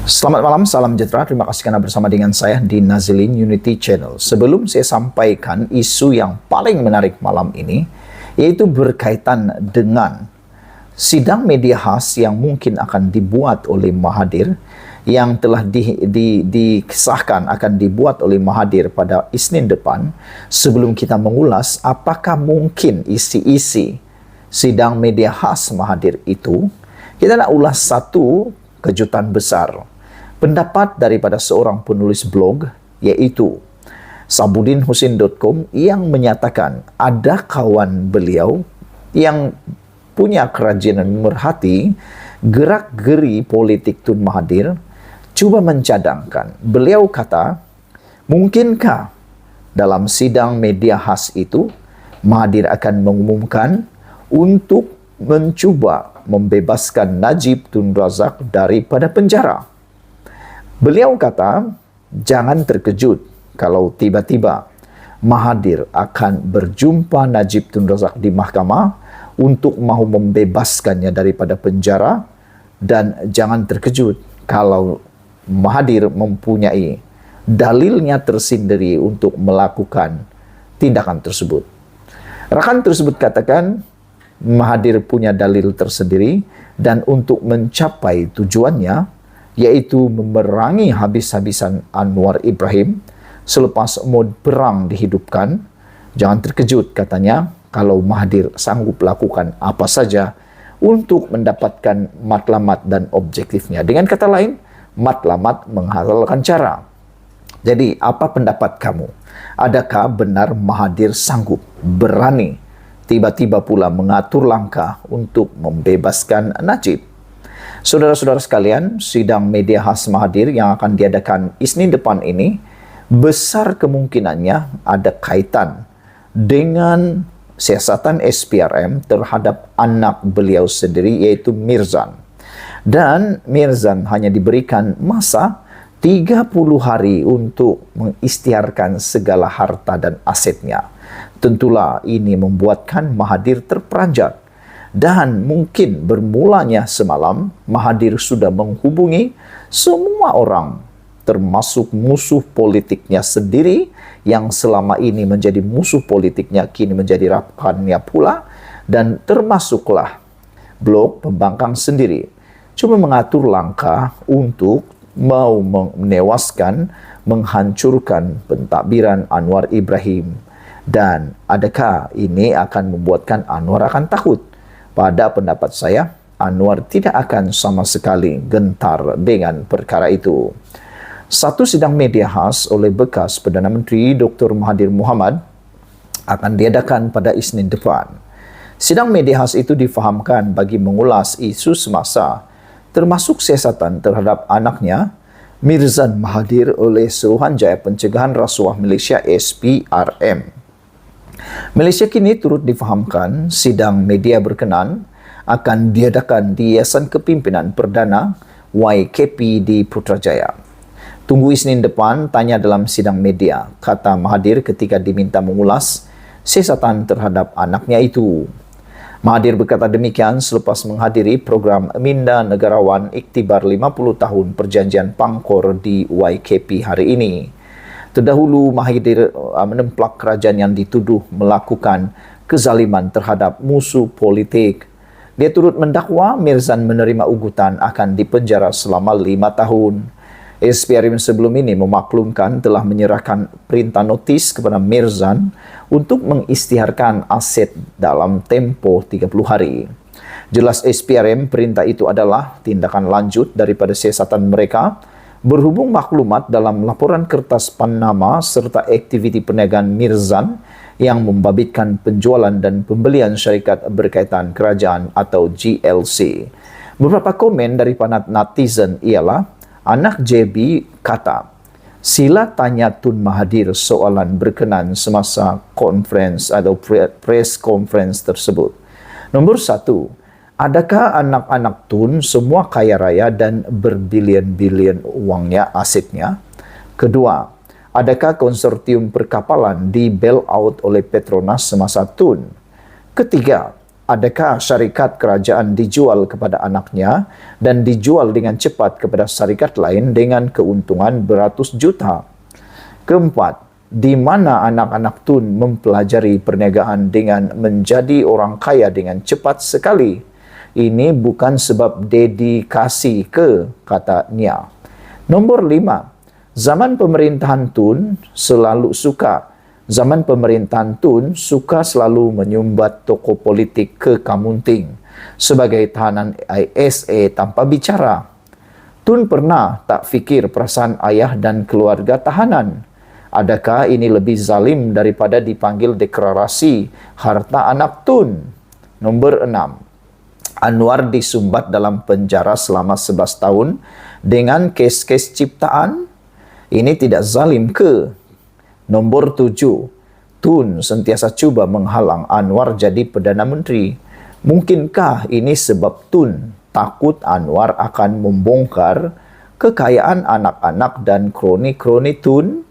Selamat malam, salam sejahtera. Terima kasih karena bersama dengan saya di Nazilin Unity Channel. Sebelum saya sampaikan isu yang paling menarik malam ini, yaitu berkaitan dengan sidang media khas yang mungkin akan dibuat oleh Mahathir, yang telah dikisahkan akan dibuat oleh Mahathir pada Isnin depan. Sebelum kita mengulas apakah mungkin isi-isi sidang media khas Mahathir itu, kita nak ulas satu kejutan besar. Pendapat daripada seorang penulis blog, yaitu sabudinhusin.com, yang menyatakan ada kawan beliau yang punya kerajinan merhati gerak-geri politik Tun Mahathir, cuba mencadangkan. Beliau kata, mungkinkah dalam sidang media khas itu Mahathir akan mengumumkan untuk mencuba membebaskan Najib Tun Razak daripada penjara. Beliau kata, jangan terkejut kalau tiba-tiba Mahathir akan berjumpa Najib Tun Razak di mahkamah untuk mahu membebaskannya daripada penjara, dan jangan terkejut kalau Mahathir mempunyai dalilnya tersendiri untuk melakukan tindakan tersebut. Rakan tersebut katakan, Mahathir punya dalil tersendiri, dan untuk mencapai tujuannya, yaitu memerangi habis-habisan Anwar Ibrahim selepas mod perang dihidupkan, jangan terkejut katanya kalau Mahathir sanggup lakukan apa saja untuk mendapatkan matlamat dan objektifnya. Dengan kata lain, matlamat menghalalkan cara. Jadi, apa pendapat kamu? Adakah benar Mahathir sanggup, berani, tiba-tiba pula mengatur langkah untuk membebaskan Najib? Saudara-saudara sekalian, sidang media khas Mahathir yang akan diadakan Isnin depan ini besar kemungkinannya ada kaitan dengan siasatan SPRM terhadap anak beliau sendiri, yaitu Mirzan. Dan Mirzan hanya diberikan masa 30 hari untuk mengisytiharkan segala harta dan asetnya. Tentulah ini membuatkan Mahathir terperanjat. Dan mungkin bermulanya semalam, Mahathir sudah menghubungi semua orang, termasuk musuh politiknya sendiri, yang selama ini menjadi musuh politiknya, kini menjadi rakannya pula, dan termasuklah blok pembangkang sendiri. Cuma mengatur langkah untuk mau menewaskan, menghancurkan pentadbiran Anwar Ibrahim. Dan adakah ini akan membuatkan Anwar akan takut? Pada pendapat saya, Anwar tidak akan sama sekali gentar dengan perkara itu. Satu sidang media khas oleh bekas Perdana Menteri Dr. Mahathir Mohamad akan diadakan pada Isnin depan. Sidang media khas itu difahamkan bagi mengulas isu semasa, termasuk siasatan terhadap anaknya, Mirzan Mahathir, oleh Suruhanjaya Pencegahan Rasuah Malaysia SPRM. Malaysia kini turut difahamkan sidang media berkenan akan diadakan di Yayasan Kepimpinan Perdana YKP di Putrajaya. Tunggu Isnin depan, tanya dalam sidang media, kata Mahathir ketika diminta mengulas siasatan terhadap anaknya itu. Mahathir berkata demikian selepas menghadiri program Minda Negarawan Iktibar 50 tahun Perjanjian Pangkor di YKP hari ini. Terdahulu, Mahathir menemplak kerajaan yang dituduh melakukan kezaliman terhadap musuh politik. Dia turut mendakwa Mirzan menerima ugutan akan dipenjara selama 5 tahun. SPRM sebelum ini memaklumkan telah menyerahkan perintah notis kepada Mirzan untuk mengisytiharkan aset dalam tempoh 30 hari. Jelas SPRM perintah itu adalah tindakan lanjut daripada siasatan mereka berhubung maklumat dalam laporan kertas Panama serta aktiviti perniagaan Mirzan yang membabitkan penjualan dan pembelian syarikat berkaitan kerajaan atau GLC. Beberapa komen daripada netizen ialah, anak JB kata, sila tanya Tun Mahathir soalan berkenan semasa conference atau press conference tersebut. Nombor 1, adakah anak-anak Tun semua kaya raya dan berbilion-bilion uangnya, asetnya? Kedua, adakah konsortium perkapalan di bail out oleh Petronas semasa Tun? Ketiga, adakah syarikat kerajaan dijual kepada anaknya dan dijual dengan cepat kepada syarikat lain dengan keuntungan beratus juta? Keempat, di mana anak-anak Tun mempelajari perniagaan dengan menjadi orang kaya dengan cepat sekali? Ini bukan sebab dedikasi kata Nia. Nombor 5, zaman pemerintahan Tun suka selalu menyumbat tokoh politik ke Kamunting sebagai tahanan ISA tanpa bicara. Tun pernah tak fikir perasaan ayah dan keluarga tahanan. Adakah ini lebih zalim daripada dipanggil deklarasi harta anak Tun? Nombor 6, Anwar disumbat dalam penjara selama 11 tahun dengan kes-kes ciptaan. Ini tidak zalim ke? Nombor 7, Tun sentiasa cuba menghalang Anwar jadi Perdana Menteri. Mungkinkah ini sebab Tun takut Anwar akan membongkar kekayaan anak-anak dan kroni-kroni Tun?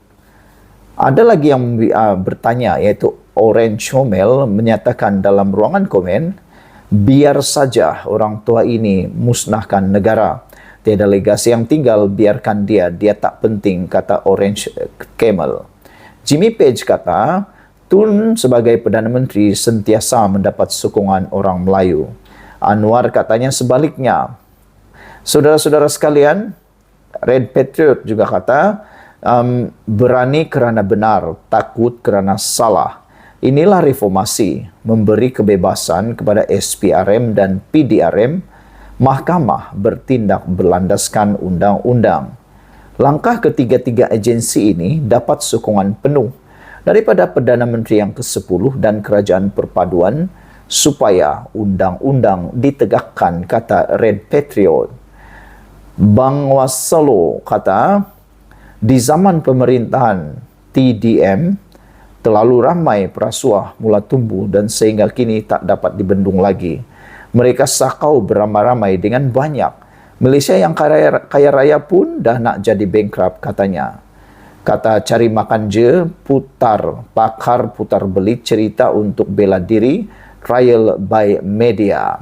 Ada lagi yang bertanya, yaitu Orange Homel menyatakan dalam ruangan komen, biar saja orang tua ini musnahkan negara. Tiada legasi yang tinggal, biarkan dia tak penting, kata Orange Camel. Jimmy Page kata, Tun sebagai Perdana Menteri sentiasa mendapat sokongan orang Melayu. Anwar katanya sebaliknya. Saudara-saudara sekalian, Red Patriot juga kata, berani kerana benar, takut kerana salah. Inilah reformasi, memberi kebebasan kepada SPRM dan PDRM, mahkamah bertindak berlandaskan undang-undang. Langkah ketiga-tiga agensi ini dapat sokongan penuh daripada Perdana Menteri yang ke-10 dan Kerajaan Perpaduan supaya undang-undang ditegakkan, kata Red Patriot. Bang Wasalo kata, di zaman pemerintahan TDM, terlalu ramai perasuah mula tumbuh dan sehingga kini tak dapat dibendung lagi. Mereka sakau beramai-ramai dengan banyak. Malaysia yang kaya raya pun dah nak jadi bankrupt, katanya. Kata cari makan je, pakar putar belit cerita untuk bela diri, trial by media.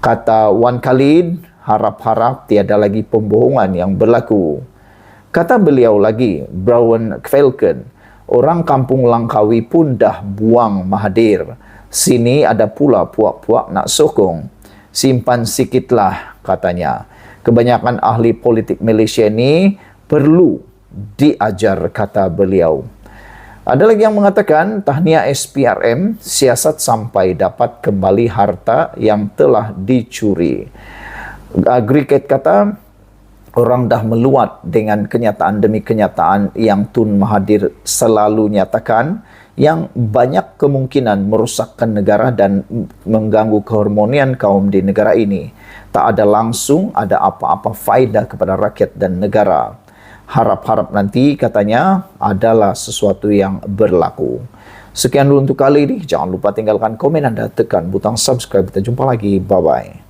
Kata Wan Khalid, harap-harap tiada lagi pembohongan yang berlaku. Kata beliau lagi, Brown Falcon, orang kampung Langkawi pun dah buang Mahathir. Sini ada pula puak-puak nak sokong. Simpan sikitlah, katanya. Kebanyakan ahli politik Malaysia ni perlu diajar, kata beliau. Ada lagi yang mengatakan, tahniah SPRM, siasat sampai dapat kembali harta yang telah dicuri. Agriket kata, orang dah meluat dengan kenyataan demi kenyataan yang Tun Mahathir selalu nyatakan, yang banyak kemungkinan merosakkan negara dan mengganggu keharmonian kaum di negara ini. Tak ada langsung ada apa-apa faedah kepada rakyat dan negara. Harap-harap nanti, katanya, adalah sesuatu yang berlaku. Sekian dulu untuk kali ini. Jangan lupa tinggalkan komen Anda, tekan butang subscribe. Kita jumpa lagi. Bye-bye.